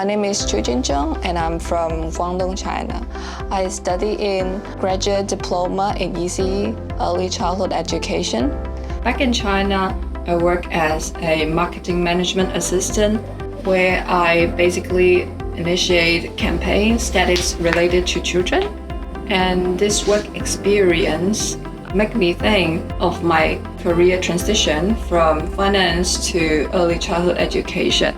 name is Chujun and I'm from Guangdong, China. I study in graduate diploma in ECE, Early Childhood Education. Back in China, I work as a marketing management assistant where I basically initiate campaigns that is related to children. And this work experience make me think of my career transition from finance to early childhood education.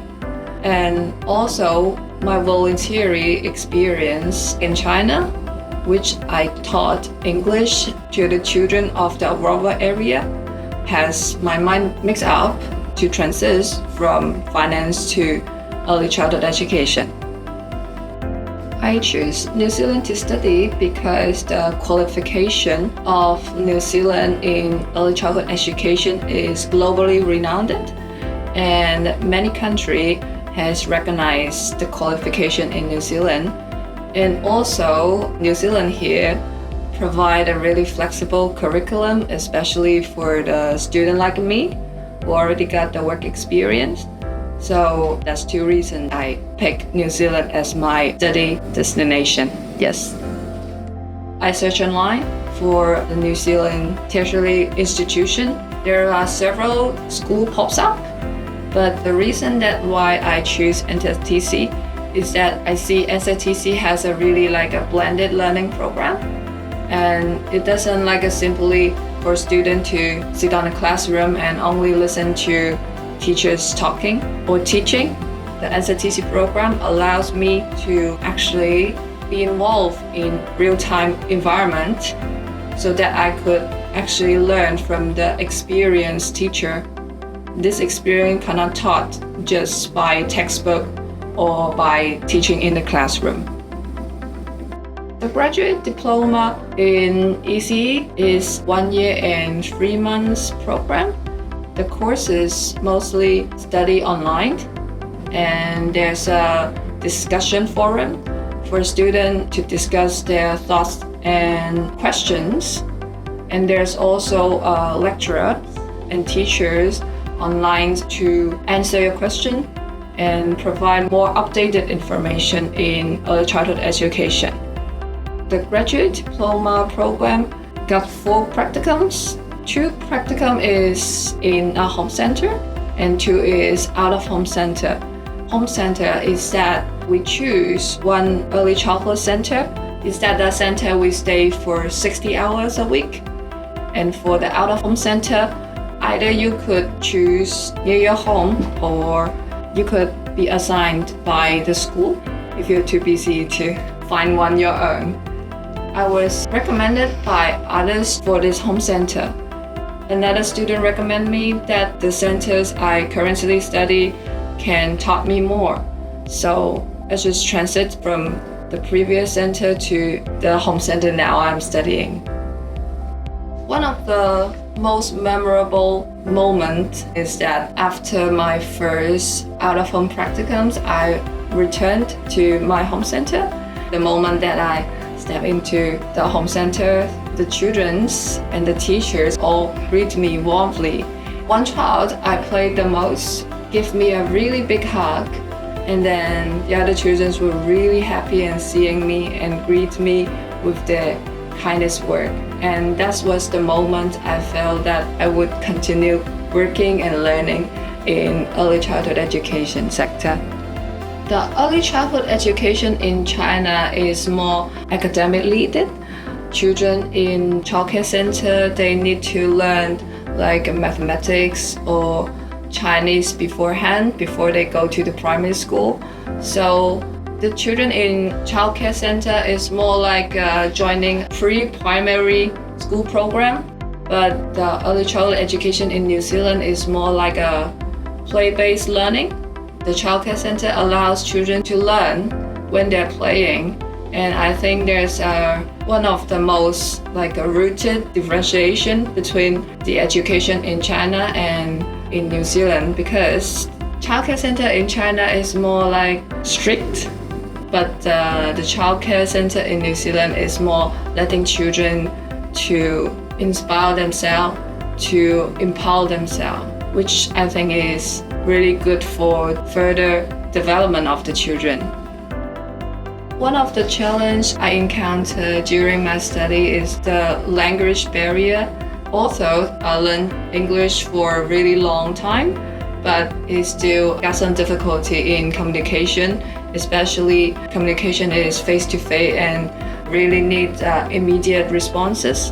And also my voluntary experience in China, which I taught English to the children of the rural area, has my mind mixed up to transition from finance to early childhood education. I choose New Zealand to study because the qualification of New Zealand in early childhood education is globally renowned, and many countries has recognized the qualification in New Zealand. And also, New Zealand here provide a really flexible curriculum, especially for the student like me who already got the work experience. So that's two reasons I picked New Zealand as my study destination. Yes. I search online for the New Zealand tertiary institution. There are several schools pops up, but the reason that why I choose NZTC is that I see NZTC has a really like a blended learning program, and it doesn't like a simply for a student to sit on a classroom and only listen to teachers talking or teaching. The NZTC program allows me to actually be involved in real-time environment so that I could actually learn from the experienced teacher. This experience cannot taught just by textbook or by teaching in the classroom. The graduate diploma in ECE is 1 year and 3 months program. The courses mostly study online, and there's a discussion forum for students to discuss their thoughts and questions. And there's also a lecturer and teachers online to answer your question and provide more updated information in early childhood education. The graduate diploma program got 4 practicums. 2 practicum is in a home center and 2 is out of home center. Home center is that we choose one early childhood center. Is that the center we stay for 60 hours a week? And for the out of home center, either you could choose near your home or you could be assigned by the school if you're too busy to find one your own. I was recommended by others for this home center. Another student recommended me that the centers I currently study can taught me more. So I just transit from the previous center to the home center now I'm studying. One of the most memorable moments is that after my first out-of-home practicums, I returned to my home center. The moment that I stepped into the home center, the children and the teachers all greet me warmly. One child I played the most gave me a really big hug, and then the other children were really happy in seeing me and greet me with their kindest word. And that was the moment I felt that I would continue working and learning in early childhood education sector. The early childhood education in China is more academically led. Children in childcare center, they need to learn like mathematics or Chinese beforehand before they go to the primary school. So the children in childcare center is more like joining pre-primary school program, but the early childhood education in New Zealand is more like a play-based learning. The childcare center allows children to learn when they're playing, and I think there's one of the most like a rooted differentiation between the education in China and in New Zealand, because childcare center in China is more like strict, but the childcare center in New Zealand is more letting children to inspire themselves, to empower themselves, which I think is really good for further development of the children. One of the challenges I encountered during my study is the language barrier. Although I learned English for a really long time, but it still got some difficulty in communication, especially communication is face-to-face and really needs immediate responses.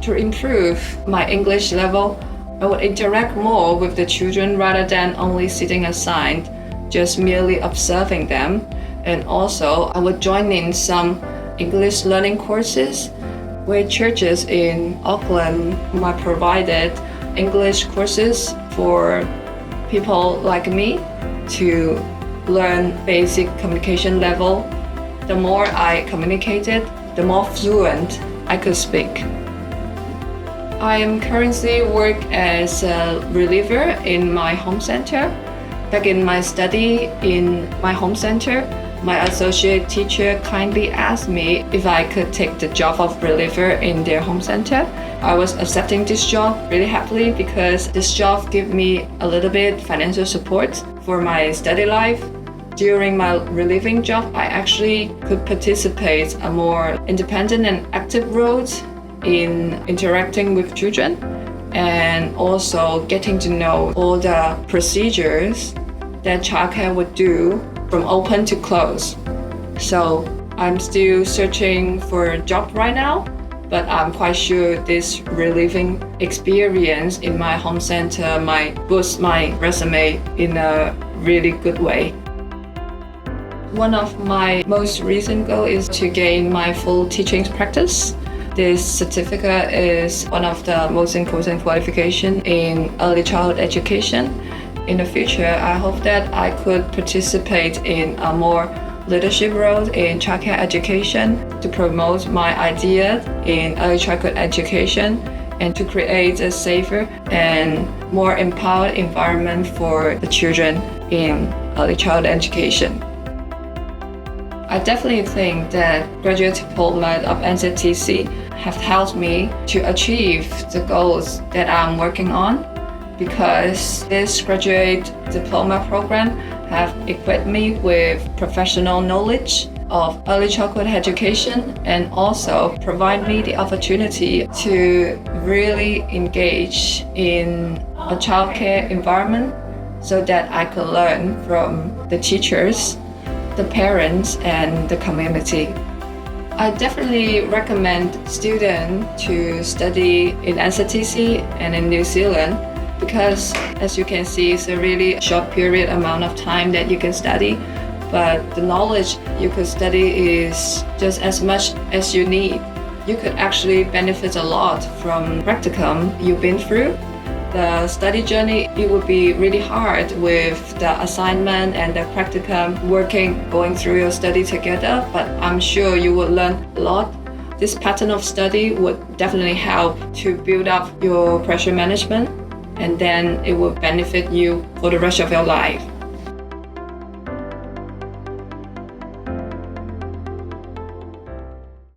To improve my English level, I would interact more with the children rather than only sitting aside, just merely observing them. And also, I would join in some English learning courses where churches in Auckland might provided English courses for people like me to learn basic communication level. The more I communicated, the more fluent I could speak. I am currently work as a reliever in my home center. Back in my study in my home center, my associate teacher kindly asked me if I could take the job of reliever in their home center. I was accepting this job really happily because this job gave me a little bit financial support for my study life. During my relieving job, I actually could participate a more independent and active role in interacting with children and also getting to know all the procedures that childcare would do from open to close. So I'm still searching for a job right now, but I'm quite sure this relieving experience in my home center might boost my resume in a really good way. One of my most recent goals is to gain my full teaching practice. This certificate is one of the most important qualifications in early childhood education. In the future, I hope that I could participate in a more leadership role in childcare education to promote my ideas in early childhood education and to create a safer and more empowered environment for the children in early childhood education. I definitely think that graduate diploma of NZTC have helped me to achieve the goals that I'm working on, because this graduate diploma program have equipped me with professional knowledge of early childhood education and also provide me the opportunity to really engage in a childcare environment so that I could learn from the teachers, the parents, and the community. I definitely recommend students to study in NZTC and in New Zealand because, as you can see, it's a really short period amount of time that you can study, but the knowledge you could study is just as much as you need. You could actually benefit a lot from Practicum you've been through. The study journey, it would be really hard with the assignment and the practicum going through your study together, but I'm sure you will learn a lot. This pattern of study would definitely help to build up your pressure management, and then it will benefit you for the rest of your life.